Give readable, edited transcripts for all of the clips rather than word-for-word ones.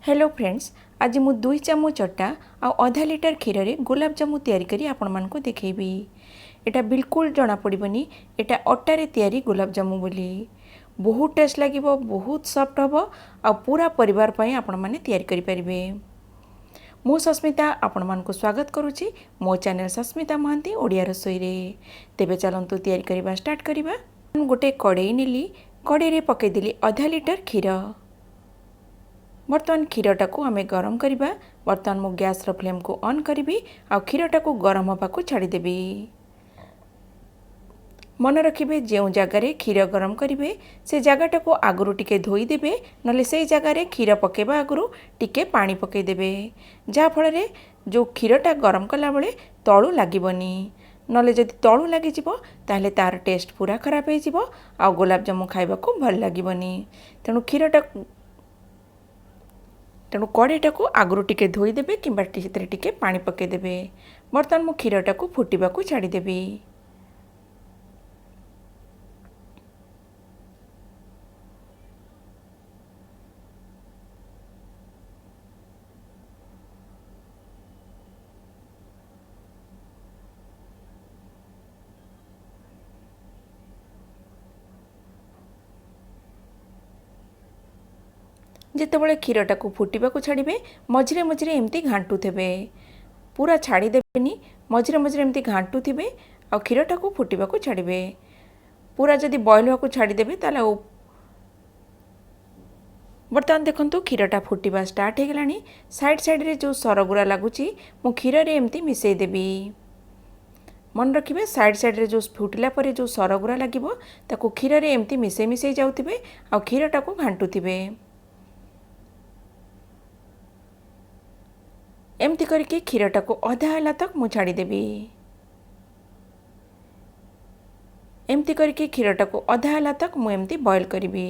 Hello friends, आज मु 2 चामच अटा आ आधा लिटर क्षीर रे गुलाब जामुन तैयारी करी आपण मानकु देखैबी। एटा बिल्कुल जना पड़िबनी एटा अटा रे तैयारी गुलाब जामुन बोली। बहुत टेस्ट लागिबो, बहुत सॉफ्ट हबो आ पूरा परिवार पई आपण माने तैयारी करि परिबे। मु सस्मिता आपण मानकु स्वागत करूची मो चैनल सस्मिता महांती ओडिया रसोई रे। तेबे चलंतु तैयारी करिबा स्टार्ट करिबा। गोटे कड़ाई नेली, कड़ाई रे पकै देली आधा लिटर क्षीर। बर्तमान क्षीरटा को आमे गरम करिबा। बर्तमान मु गैस रो फ्लेम को ऑन करिबी आ क्षीरटा को गरम होबा को छाड़ी देबी। मन रखिबे जेउ जगह रे क्षीर गरम करिबे से जगहटा को आगरु टिके धोई देबे, नले से जगह रे क्षीर पकेबा आगरु टिके पानी पके देबे, जा फल रे जो क्षीरटा गरम कला बेले तळु लागिबनी। नले जदि तळु लागि जिवो ताहले तार टेस्ट पूरा खराब हे जिवो आ गुलाब जामुन खाइबा को भल लागिबनी। तेणु कड़ाईटा को आगरु टिके धोई देबे किंबा टिके पानी पके देबे। बर्तमान मु क्षीरटा को फुटिबा को छाड़ी देबी। जेतेबेले क्षीरटा को फुटिबा को छाड़िबे मझिरे मझिरे एमती घांटू थेबे, पूरा छाड़ी देबेनी, मझिरे मझिरे एमती घांटू थिबे आ क्षीरटा को फुटिबा को छाड़िबे। पूरा जदि बॉयल होको छाड़ी देबे ताले बर्तमान देखंतु क्षीरटा फुटिबा स्टार्ट हे गलानी। साइड साइड रे जो सरगुरा लागुची मु क्षीर रे एमती मिसेई देबी। मन रखिबे साइड साइड रे जो फुटिला परे जो सरगुरा लागिबो ताको क्षीर रे एमती मिसेई जाउथिबे आ क्षीरटा को घांटू थिबे। एमती करके क्षीरटा को अधा हला तक मु छाड़ी देबी। एमती करके क्षीरटा को अधा हला तक मु एमती बॉयल करिबी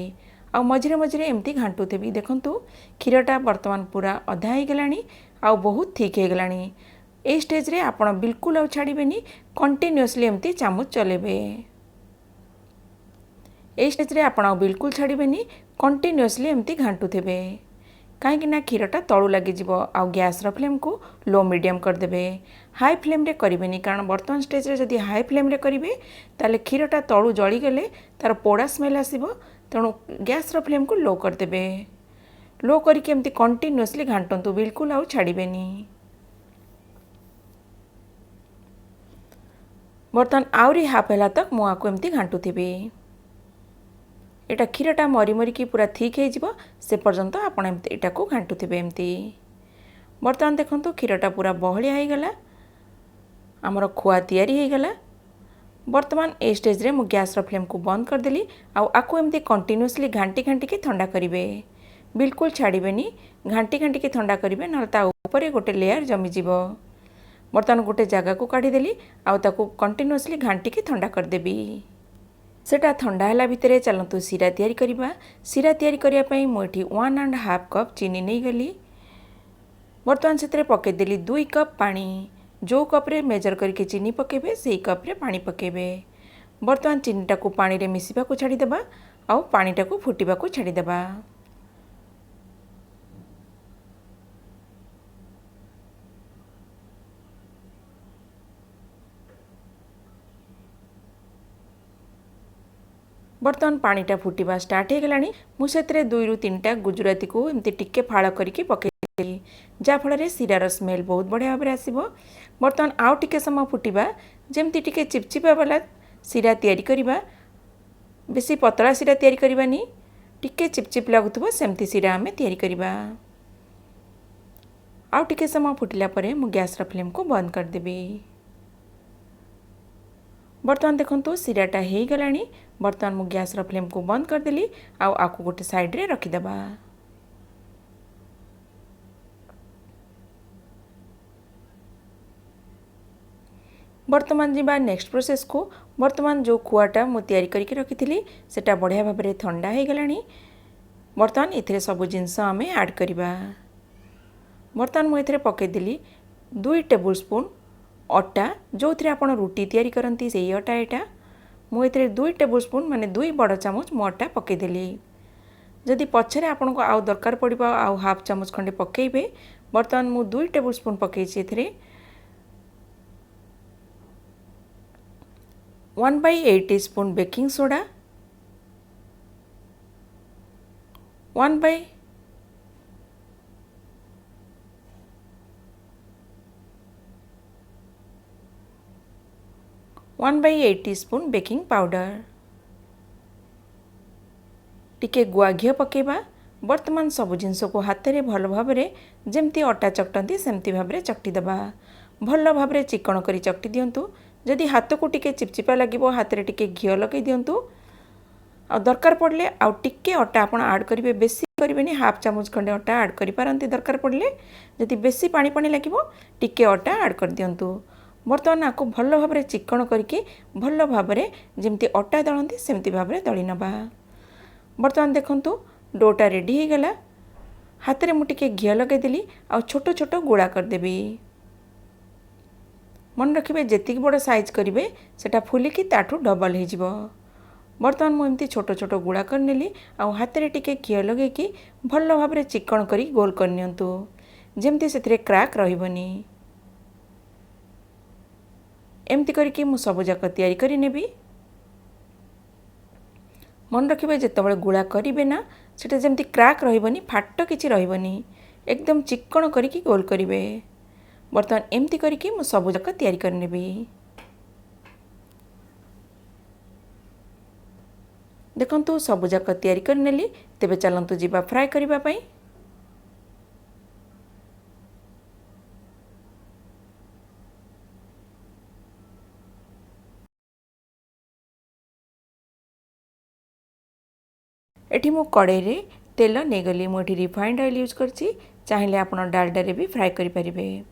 आ मझिरे मझिरे एमती घांटू थेबी। देखंतु क्षीरटा वर्तमान पूरा अधा हे गलानी आ बहुत thick hey Galani. A stage रे आपण बिल्कुल आ छाड़िबेनी, कंटिन्यूअसली एमती चामच चलेबे। ए स्टेज रे आपण बिल्कुल छाड़िबेनी, कंटिन्यूअसली एमती घांटू थेबे, कहीं ना क्षीरटा तलू लगी जिवो। आ गैस रो फ्लेम को लो मीडियम कर देबे, हाई फ्लेम रे करिबेनी, कारण वर्तमान स्टेज रे जदि हाई फ्लेम रे करिबे ताले क्षीरटा तलू जळी गले तार पोड़ा स्मेल आसीबो। तेणु गैस रो फ्लेम को लो कर देबे। लो करके एमती कंटिन्यूअसली घांटंतु, बिल्कुल आ छाड़िबेनी। बर्तमान आउरी हाफ हला तक मु आको एमती घांटू थिबी। एटा क्षीरटा मरी मरी की पूरा ठीक हे जिवो से पर्यंत आपण एमती एटा को घांटू थिबे एमती। बर्तमान देखंतु क्षीरटा पूरा बहलिया हे गला, हमर खोआ तैयारी हे गला। बर्तमान ए स्टेज रे मु गैस रो फ्लेम को बंद कर देली आ आको एमती कंटिन्यूअसली घांटी घांटी के ठंडा करिवे, बिल्कुल छाड़िबेनी, घांटी घांटी के ठंडा करिवे, न ता ऊपर गोटे लेयर जमी जिवो। बर्तमान गोटे जगह को काढी देली आ ताको कंटिन्यूअसली घांटी के ठंडा कर देबी। सेटा ठंडा हला भितरे चलंतु सीरा तैयारी करिबा। सीरा तैयारी करिया पई मु एठी 1.5 कप चीनी नै गली। बर्तमान सेतरे पके देली 2 कप पानी। जो कप रे मेजर करके चीनी पकेबे सेही कप रे पानी पकेबे। बर्तमान चीनीटा को पानी रे मिसिबा को छाड़ी देबा आ पानीटा को फुटिबा को छाड़ी देबा। बर्तमान पानीटा फुटिबा स्टार्ट हे गलानी। मु सेतरे 2 रु 3टा गुजराती को एमती टिके फाळ करके पकेली, जा फल रे सीरार स्मेल बहुत बढ़िया भाबरे आसीबो। बर्तमान आउ टिके समय फुटिबा, जेमती टिके चिपचिपा वाला सीरा तैयारी करिबा। बेसी पतला सीरा तैयारी करिबानी, टिके चिपचिप लागुथबो सेमती सीरा हमें तैयारी करिबा। आउ टिके समय फुटिला परे मु गैस रा फ्लेम को बंद कर देबी। बर्तमान देखंतु सीराटा हे गलानी। बर्तमान मु गैस रा फ्लेम को बंद कर देली आ आकु गोटे साइड रे रखि देबा। बर्तमान जीवा नेक्स्ट प्रोसेस को। बर्तमान जो खुआटा मु तैयारी करके रखिथिली सेटा बढ़िया भाबरे ठंडा हे गलानी। बर्तमान एथिरे सब जिंस आमे ऐड करिबा। बर्तमान मु एथिरे पके देली 2 टेबल स्पून अटा, जो थरे आपण रोटी तैयारी करंती सेही अटा एटा। मु एथिरे 2 टेबल स्पून माने 2 बड़ चामच मु अटा पके देली। जदि पछरे आपनको आउ दरकार पड़िबो आउ हाफ चामच खंडे पकेइबे। बर्तमान मु 2 टेबल स्पून पकेइछि एथिरे 1/8 teaspoon baking soda 1/8 teaspoon baking powder टिके गुआ घी पकेबा। वर्तमान सब जिनस को हाथ में भल भाव जमती अटा चकटती सेमती भाव चकटी दबा। भल भाव चिकन करी चकटी दिंतु। जदि हाथ को टिके चिपचिपा लगे हाथ में टिके घी लगे दिंतु। आ दरकार पड़े आउ टिके अटा आप आड करेंगे, बेसी करेंगे, हाफ चामच खंडे अटा आड कर पारती दरकार पड़े। जदि बेसी पानी पानी लगे टिके अटा आड कर दिंतु। बर्तमान आपको भल भाव चिकन करके भल भाव जमती अटा दलती सेमती भाव दली नबा। बर्तमान देखंतु डोटा रेडी हो गला। हाथ में मुझे घी लगेदेली आ छोट छोट गोला करदेवी। मन रखिए जेतिक बड़ साइज करेंगे सेटा फुलिकी ताठू डबल हो। बर्तमान मुझे छोट छोट गुड़ा करनेली आ हाथ में टिके घी लगे भल भाव चिकन करी गोल करनियंतु जेमती से क्राक रहिबनी। एमती करके मु सब जाक तैयारी करी नेबी। मन रखिए जितेबाला गुड़ा करेंगे ना सेटा जमती क्राक रहिबनी, फाट किछि रहिबनी, एकदम चिकन करिकी गोल करेंगे। बर्तमान एमती करके मु सब जाक तैयारी कर नेबी। देखंतु सब जाक तैयारी कर नेली। तेबे चलंतु जीवा फ्राए करिबा पई। एठी मु कड़ाई रे तेल नहीं गली। मुझे रिफाइंड ऑयल यूज करछि। चाहिए आप डालडा रे भी फ्राए करि परिबे।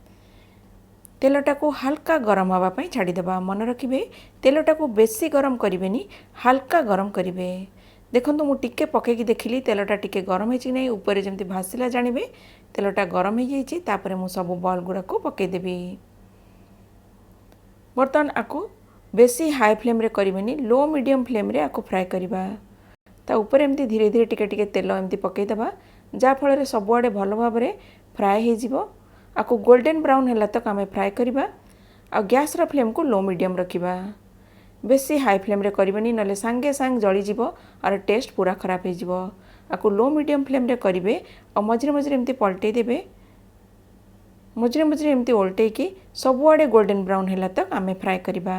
तेलटा को हल्का गरम हवा पई छाड़ी देबा। मन रखिबे तेलटा को बेसी गरम करिवेनी, हल्का गरम करिवे। देखंतु मु टिके पकेकी देखिली तेलटा टिके गरम हेछि नै, ऊपर जेमति भासिला जानिबे तेलटा गरम हे जाइछि। तापरे मु सब बॉल गुडा को पके देबी। बर्तमान आको बेसी हाई फ्लेम रे करिवेनी, लो मीडियम फ्लेम रे आको फ्राए करिबा। ता ऊपर एमती धीरे धीरे टिके टिके तेल एमती पकई देबा, जा फल सबुआडे भल भाव फ्राए हो जिवो। आको गोल्डन ब्राउन हैला तक आमे फ्राए करिबा। आ गैस रो फ्लेम को लो मीडियम रखिबा। बेसी हाई फ्लेम रे करिबेनी, नले सांगे सांग जळी जिवो और टेस्ट पूरा खराब हो जिवो। आको लो मीडियम फ्लेम रे करिवे और मझरे मझरे एमती पलटई देबे। मझरे मझरे एमती ओल्टेकी सबुआडे गोल्डन ब्राउन हैला तक आमे फ्राए करिबा।